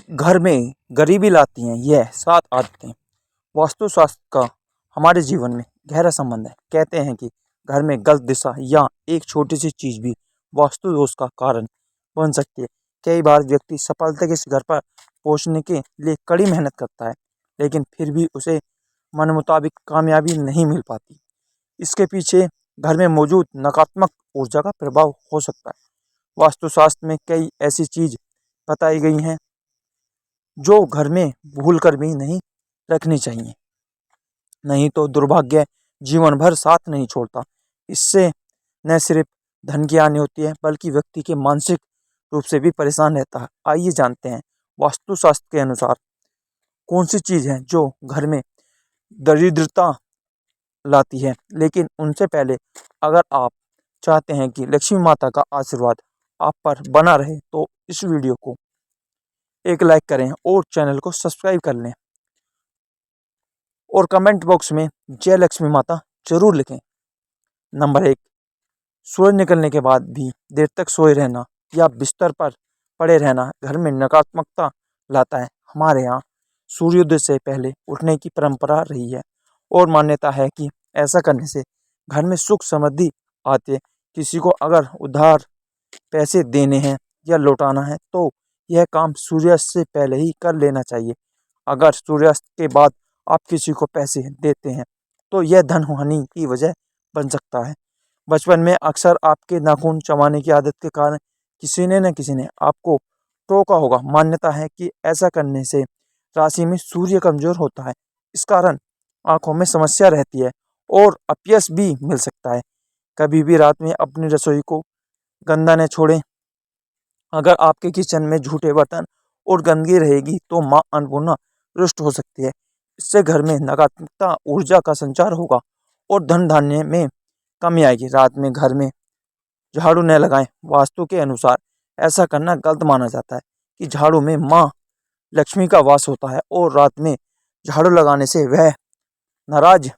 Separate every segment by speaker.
Speaker 1: घर में गरीबी लाती हैं यह 7 आदतें। वास्तुशास्त्र का हमारे जीवन में गहरा संबंध है। कहते हैं कि घर में गलत दिशा या एक छोटी सी चीज भी वास्तु दोष का कारण बन सकती है। कई बार व्यक्ति सफलता के शिखर पर पहुंचने के लिए कड़ी मेहनत करता है, लेकिन फिर भी उसे मन मुताबिक कामयाबी नहीं मिल पाती। इसके पीछे घर में मौजूद नकारात्मक ऊर्जा का प्रभाव हो सकता है। वास्तुशास्त्र में कई ऐसी चीज बताई गई हैं जो घर में भूल कर भी नहीं रखनी चाहिए, नहीं तो दुर्भाग्य जीवन भर साथ नहीं छोड़ता। इससे न सिर्फ धन की हानि होती है, बल्कि व्यक्ति के मानसिक रूप से भी परेशान रहता है। आइए जानते हैं वास्तुशास्त्र के अनुसार कौन सी चीज है जो घर में दरिद्रता लाती है। लेकिन उनसे पहले, अगर आप चाहते हैं कि लक्ष्मी माता का आशीर्वाद आप पर बना रहे, तो इस वीडियो को एक लाइक करें और चैनल को सब्सक्राइब कर लें और कमेंट बॉक्स में जय लक्ष्मी माता जरूर लिखें। नंबर 1, सूरज निकलने के बाद भी देर तक सोए रहना या बिस्तर पर पड़े रहना घर में नकारात्मकता लाता है। हमारे यहाँ सूर्योदय से पहले उठने की परंपरा रही है और मान्यता है कि ऐसा करने से घर में सुख समृद्धि आती है। किसी को अगर उधार पैसे देने हैं या लौटाना है तो यह काम सूर्यास्त से पहले ही कर लेना चाहिए। अगर सूर्यास्त के बाद आप किसी को पैसे देते हैं तो यह धन हानि की वजह बन सकता है। बचपन में अक्सर आपके नाखून चबाने की आदत के कारण किसी ने न किसी ने आपको टोका होगा। मान्यता है कि ऐसा करने से राशि में सूर्य कमजोर होता है, इस कारण आंखों में समस्या रहती है और अपयश भी मिल सकता है। कभी भी रात में अपनी रसोई को गंदा न छोड़ें। अगर आपके किचन में झूठे बर्तन और गंदगी रहेगी तो माँ अन्नपूर्णा रुष्ट हो सकती है। इससे घर में नकारात्मकता ऊर्जा का संचार होगा और धन धान्य में कमी आएगी। रात में घर में झाड़ू न लगाएं। वास्तु के अनुसार ऐसा करना गलत माना जाता है कि झाड़ू में माँ लक्ष्मी का वास होता है और रात में झाड़ू लगाने से वह नाराज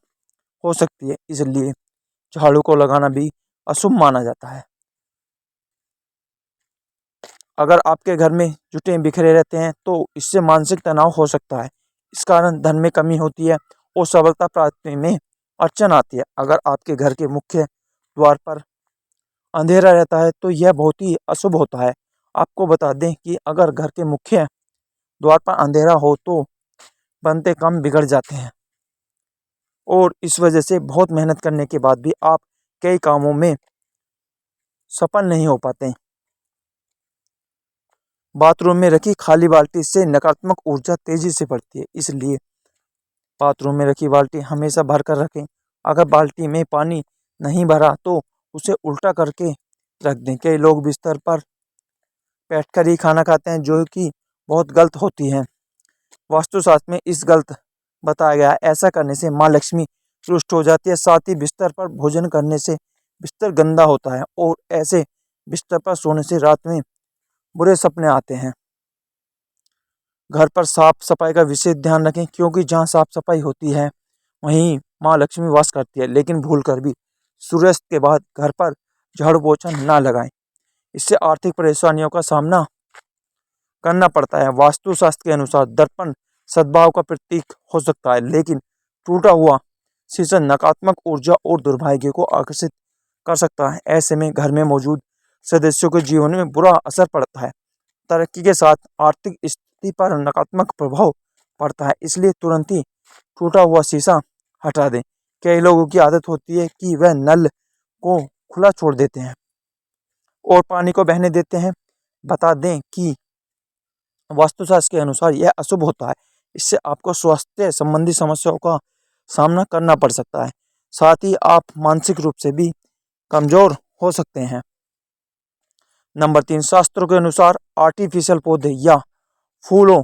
Speaker 1: हो सकती है, इसलिए झाड़ू को लगाना भी अशुभ माना जाता है। अगर आपके घर में जूते बिखरे रहते हैं तो इससे मानसिक तनाव हो सकता है। इस कारण धन में कमी होती है और सफलता प्राप्ति में अड़चन आती है। अगर आपके घर के मुख्य द्वार पर अंधेरा रहता है तो यह बहुत ही अशुभ होता है। आपको बता दें कि अगर घर के मुख्य द्वार पर अंधेरा हो तो बनते काम बिगड़ जाते हैं और इस वजह से बहुत मेहनत करने के बाद भी आप कई कामों में सफल नहीं हो पाते। बाथरूम में रखी खाली बाल्टी से नकारात्मक ऊर्जा तेजी से बढ़ती है, इसलिए बाथरूम में रखी बाल्टी हमेशा भर कर रखें। अगर बाल्टी में पानी नहीं भरा तो उसे उल्टा करके रख दें। कई लोग बिस्तर पर बैठकर ही खाना खाते हैं, जो कि बहुत गलत होती है। वास्तुशास्त्र में इस गलत बताया गया है। ऐसा करने से माँ लक्ष्मी रुष्ट हो जाती है। साथ ही बिस्तर पर भोजन करने से बिस्तर गंदा होता है और ऐसे बिस्तर पर सोने से रात में बुरे सपने आते हैं। घर पर साफ सफाई का विशेष ध्यान रखें, क्योंकि जहाँ साफ सफाई होती है वहीं माँ लक्ष्मी वास करती है। लेकिन भूलकर भी सूर्यास्त के बाद घर पर झाड़ू पोछा ना लगाएं, इससे आर्थिक परेशानियों का सामना करना पड़ता है। वास्तुशास्त्र के अनुसार दर्पण सद्भाव का प्रतीक हो सकता है, लेकिन टूटा हुआ शीशा नकारात्मक ऊर्जा और दुर्भाग्य को आकर्षित कर सकता है। ऐसे में घर में मौजूद सदस्यों के जीवन में बुरा असर पड़ता है। तरक्की के साथ आर्थिक स्थिति पर नकारात्मक प्रभाव पड़ता है, इसलिए तुरंत ही टूटा हुआ शीशा हटा दें। कई लोगों की आदत होती है कि वह नल को खुला छोड़ देते हैं और पानी को बहने देते हैं। बता दें कि वास्तुशास्त्र के अनुसार यह अशुभ होता है। इससे आपको स्वास्थ्य संबंधी समस्याओं का सामना करना पड़ सकता है। साथ ही आप मानसिक रूप से भी कमजोर हो सकते हैं। नंबर 3, शास्त्रों के अनुसार आर्टिफिशियल पौधे या फूलों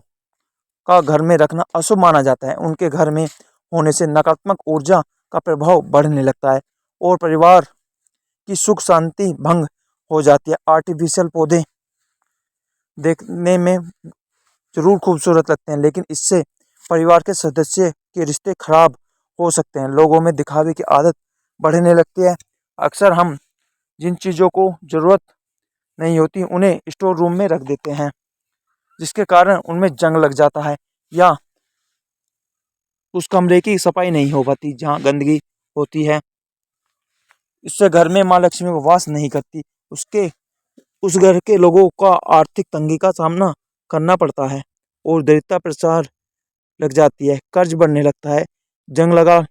Speaker 1: का घर में रखना अशुभ माना जाता है। उनके घर में होने से नकारात्मक ऊर्जा का प्रभाव बढ़ने लगता है और परिवार की सुख शांति भंग हो जाती है। आर्टिफिशियल पौधे देखने में जरूर खूबसूरत लगते हैं, लेकिन इससे परिवार के सदस्य के रिश्ते खराब हो सकते हैं। लोगों में दिखावे की आदत बढ़ने लगती है। अक्सर हम जिन चीज़ों को जरूरत नहीं होती उन्हें स्टोर रूम में रख देते हैं। जिसके कारण उनमें जंग लग जाता है, या उस कमरे की सफाई नहीं हो पाती जहाँ गंदगी होती है। इससे घर में माँ लक्ष्मी वास नहीं करती, उसके उस घर के लोगों का आर्थिक तंगी का सामना करना पड़ता है और दरिद्रता प्रसार लग जाती है, कर्ज बढ़ने लगता है, जंग लगा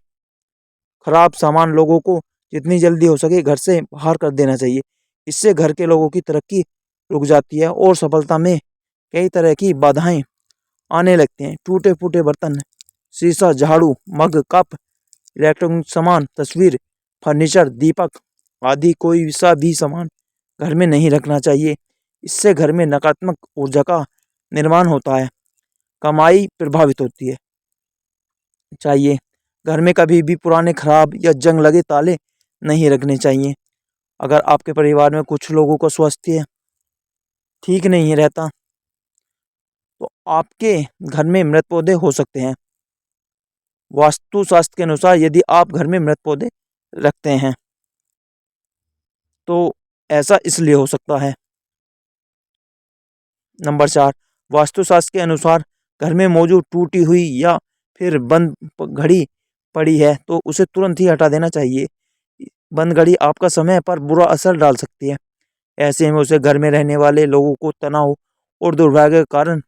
Speaker 1: खराब सामान लोगों को जितनी जल्दी हो सके घर से बाहर कर देना चाहिए। इससे घर के लोगों की तरक्की रुक जाती है और सफलता में कई तरह की बाधाएं आने लगती हैं। टूटे फूटे बर्तन, शीशा, झाड़ू, मग, कप, इलेक्ट्रॉनिक सामान, तस्वीर, फर्नीचर, दीपक आदि कोई सा भी सामान घर में नहीं रखना चाहिए। इससे घर में नकारात्मक ऊर्जा का निर्माण होता है, कमाई प्रभावित होती है। चाहिए घर में कभी भी पुराने खराब या जंग लगे ताले नहीं रखने चाहिए। अगर आपके परिवार में कुछ लोगों का स्वास्थ्य ठीक नहीं रहता तो आपके घर में मृत पौधे हो सकते हैं। वास्तु शास्त्र के अनुसार यदि आप घर में मृत पौधे रखते हैं तो ऐसा इसलिए हो सकता है। नंबर 4, वास्तुशास्त्र के अनुसार घर में मौजूद टूटी हुई या फिर बंद घड़ी पड़ी है तो उसे तुरंत ही हटा देना चाहिए। बंद घड़ी आपका समय पर बुरा असर डाल सकती है। ऐसे में उसे घर में रहने वाले लोगों को तनाव और दुर्भाग्य का कारण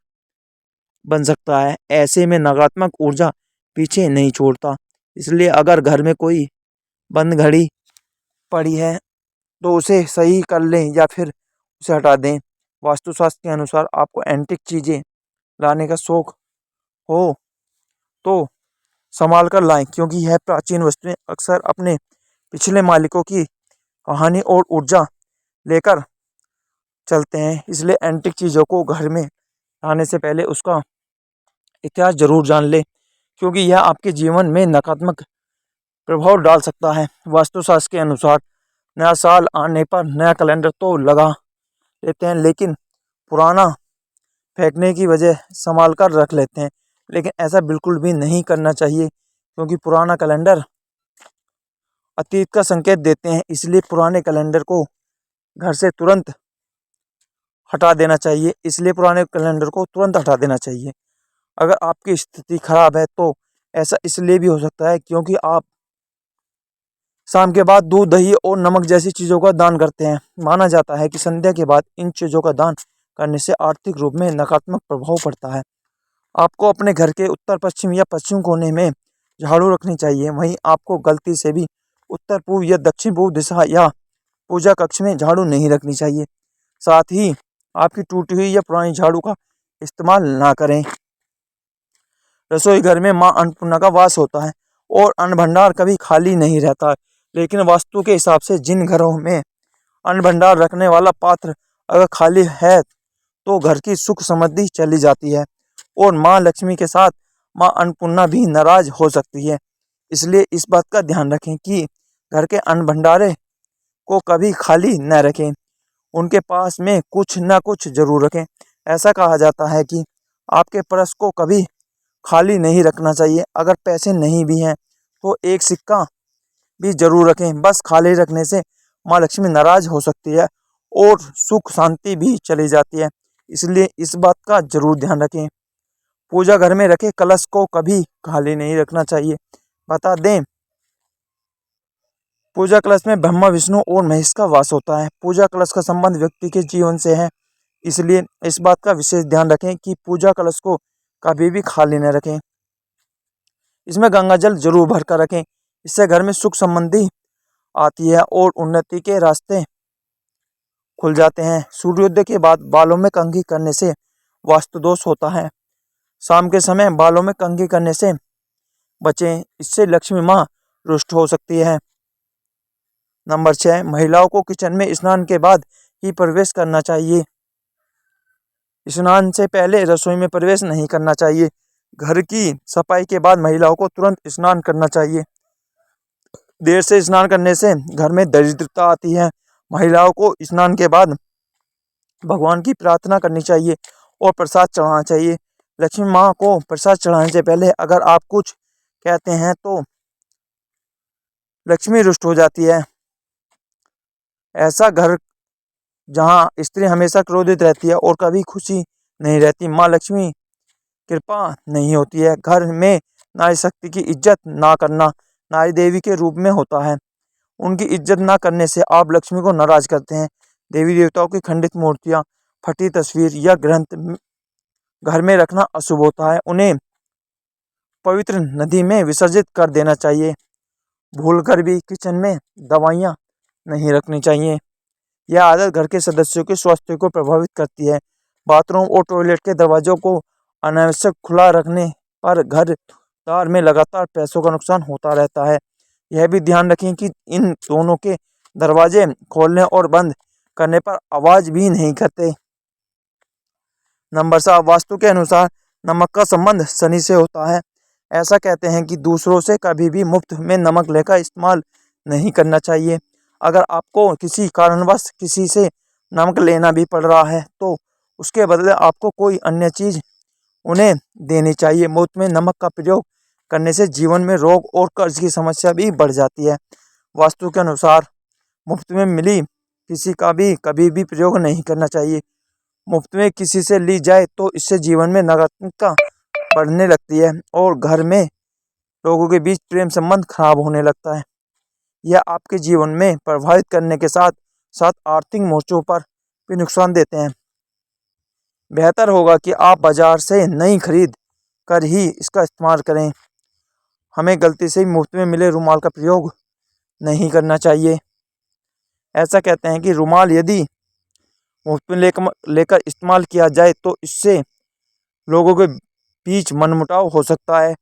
Speaker 1: बन सकता है। ऐसे में नकारात्मक ऊर्जा पीछे नहीं छोड़ता। इसलिए अगर घर में कोई बंद घड़ी पड़ी है तो उसे सही कर लें या फिर उसे हटा दें। वास्तुशास्त्र के अनुसार आपको एंटीक चीज़ें लाने का शौक हो तो संभाल कर लाएं, क्योंकि यह प्राचीन वस्तुएं अक्सर अपने पिछले मालिकों की कहानी और ऊर्जा लेकर चलते हैं। इसलिए एंटीक चीज़ों को घर में लाने से पहले उसका इतिहास जरूर जान लें, क्योंकि यह आपके जीवन में नकारात्मक प्रभाव डाल सकता है। वास्तुशास्त्र के अनुसार नया साल आने पर नया कैलेंडर तो लगा लेते हैं, लेकिन पुराना फेंकने की वजह संभाल कर रख लेते हैं। लेकिन ऐसा बिल्कुल भी नहीं करना चाहिए, क्योंकि पुराना कैलेंडर अतीत का संकेत देते हैं। इसलिए पुराने कैलेंडर को घर से तुरंत हटा देना चाहिए। इसलिए पुराने कैलेंडर को तुरंत हटा देना चाहिए। अगर आपकी स्थिति खराब है तो ऐसा इसलिए भी हो सकता है क्योंकि आप शाम के बाद दूध, दही और नमक जैसी चीज़ों का दान करते हैं। माना जाता है कि संध्या के बाद इन चीज़ों का दान करने से आर्थिक रूप में नकारात्मक प्रभाव पड़ता है। आपको अपने घर के उत्तर पश्चिम या पश्चिम कोने में झाड़ू रखनी चाहिए। वहीं आपको गलती से भी उत्तर पूर्व या दक्षिण पूर्व दिशा या पूजा कक्ष में झाड़ू नहीं रखनी चाहिए। साथ ही आपकी टूटी हुई या पुरानी झाड़ू का इस्तेमाल ना करें। रसोई घर में माँ अन्नपूर्णा का वास होता है और अन्न भंडार कभी खाली नहीं रहता। लेकिन वास्तु के हिसाब से जिन घरों में अन्न भंडार रखने वाला पात्र अगर खाली है तो घर की सुख समृद्धि चली जाती है और माँ लक्ष्मी के साथ माँ अन्नपूर्णा भी नाराज हो सकती है। इसलिए इस बात का ध्यान रखें कि घर के अन्न भंडारे को कभी खाली न रखें, उनके पास में कुछ न कुछ जरूर रखें। ऐसा कहा जाता है कि आपके पर्स को कभी खाली नहीं रखना चाहिए। अगर पैसे नहीं भी हैं तो एक सिक्का भी जरूर रखें। बस खाली रखने से माँ लक्ष्मी नाराज हो सकती है और सुख शांति भी चली जाती है। इसलिए इस बात का जरूर ध्यान रखें। पूजा घर में रखे कलश को कभी खाली नहीं रखना चाहिए। बता दें, पूजा कलश में ब्रह्मा, विष्णु और महेश का वास होता है। पूजा कलश का संबंध व्यक्ति के जीवन से है। इसलिए इस बात का विशेष ध्यान रखें कि पूजा कलश को कभी भी खाली न रखें। इसमें गंगा जल जरूर भर कर रखें। इससे घर में सुख संबंधी आती है और उन्नति के रास्ते खुल जाते हैं। सूर्योदय के बाद बालों में कंघी करने से वास्तु दोष होता है। शाम के समय बालों में कंघी करने से बचें, इससे लक्ष्मी माँ रुष्ट हो सकती है। नंबर 6, महिलाओं को किचन में स्नान के बाद ही प्रवेश करना चाहिए। स्नान से पहले रसोई में प्रवेश नहीं करना चाहिए। घर की सफाई के बाद महिलाओं को तुरंत स्नान करना चाहिए। देर से स्नान करने से घर में दरिद्रता आती है। महिलाओं को स्नान के बाद भगवान की प्रार्थना करनी चाहिए और प्रसाद चढ़ाना चाहिए। लक्ष्मी माँ को प्रसाद चढ़ाने से पहले अगर आप कुछ कहते हैं तो लक्ष्मी रुष्ट हो जाती है। ऐसा घर जहाँ स्त्री हमेशा क्रोधित रहती है और कभी खुशी नहीं रहती, माँ लक्ष्मी कृपा नहीं होती है। घर में नारी शक्ति की इज्जत ना करना नारी देवी के रूप में होता है। उनकी इज्जत ना करने से आप लक्ष्मी को नाराज करते हैं। देवी देवताओं की खंडित मूर्तियां, फटी तस्वीर या ग्रंथ घर में रखना अशुभ होता है। उन्हें पवित्र नदी में विसर्जित कर देना चाहिए। भूलकर भी किचन में दवाइयाँ नहीं रखनी चाहिए। यह आदत घर के सदस्यों के स्वास्थ्य को प्रभावित करती है। बाथरूम और टॉयलेट के दरवाजों को अनावश्यक खुला रखने पर घर तार में लगातार पैसों का नुकसान होता रहता है। यह भी ध्यान रखें कि इन दोनों के दरवाजे खोलने और बंद करने पर आवाज़ भी नहीं करते। नंबर 7, वास्तु के अनुसार नमक का संबंध शनि से होता है। ऐसा कहते हैं कि दूसरों से कभी भी मुफ्त में नमक लेकर इस्तेमाल नहीं करना चाहिए। अगर आपको किसी कारणवश किसी से नमक लेना भी पड़ रहा है तो उसके बदले आपको कोई अन्य चीज़ उन्हें देनी चाहिए। मुफ्त में नमक का प्रयोग करने से जीवन में रोग और कर्ज की समस्या भी बढ़ जाती है। वास्तु के अनुसार मुफ्त में मिली किसी का भी कभी भी प्रयोग नहीं करना चाहिए। मुफ्त में किसी से ली जाए तो इससे जीवन में नकारात्मकता बढ़ने लगती है और घर में लोगों के बीच प्रेम संबंध खराब होने लगता है। यह आपके जीवन में प्रभावित करने के साथ साथ आर्थिक मोर्चों पर भी नुकसान देते हैं। बेहतर होगा कि आप बाजार से नहीं खरीद कर ही इसका इस्तेमाल करें। हमें गलती से ही मुफ्त में मिले रुमाल का प्रयोग नहीं करना चाहिए। ऐसा कहते हैं कि रुमाल यदि मुफ्त में लेकर इस्तेमाल किया जाए तो इससे लोगों के बीच मनमुटाव हो सकता है।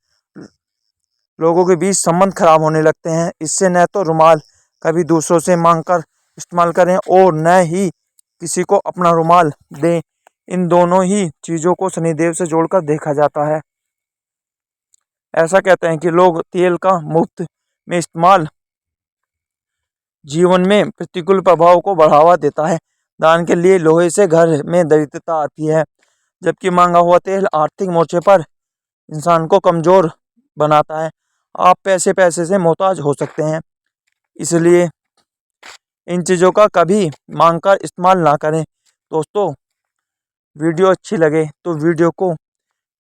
Speaker 1: लोगों के बीच संबंध खराब होने लगते हैं। इससे न तो रुमाल कभी दूसरों से मांग कर इस्तेमाल करें और न ही किसी को अपना रुमाल दें। इन दोनों ही चीज़ों को शनिदेव से जोड़कर देखा जाता है। ऐसा कहते हैं कि लोग तेल का मुफ्त में इस्तेमाल जीवन में प्रतिकूल प्रभाव को बढ़ावा देता है। दान के लिए लोहे से घर में दरिद्रता आती है, जबकि मांगा हुआ तेल आर्थिक मोर्चे पर इंसान को कमज़ोर बनाता है। आप पैसे से मोहताज हो सकते हैं, इसलिए इन चीज़ों का कभी मांग कर इस्तेमाल ना करें। दोस्तों, वीडियो अच्छी लगे तो वीडियो को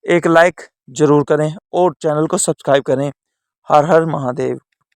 Speaker 1: एक लाइक ज़रूर करें और चैनल को सब्सक्राइब करें। हर हर महादेव।